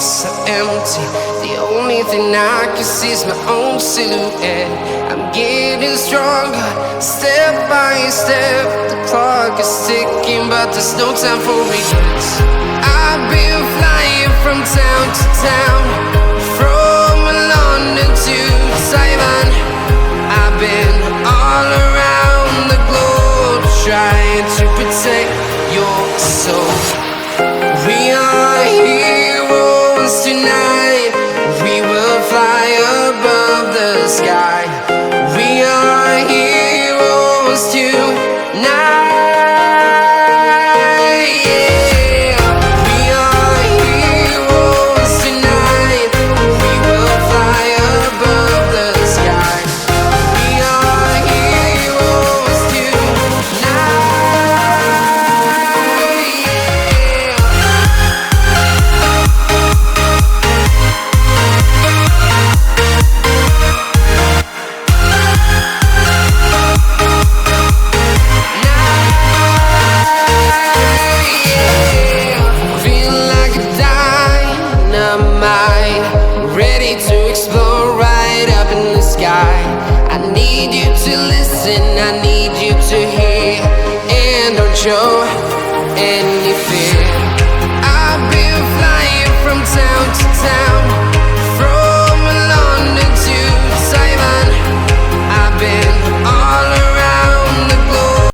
so empty. The only thing I can see is my own silhouette. I'm getting stronger, step by step. The clock is ticking, but there's no time for regrets. I've been flying from town to town, from London to Taiwan. I've been all around the globe, trying to protect your soul. We are heroes tonight. We will fly above the sky. We are heroes tonight. Yeah. We are heroes tonight. We will fly above the sky. We are heroes tonight. Ready to explore right up in the sky. I need you to listen, I need you to hear, and don't show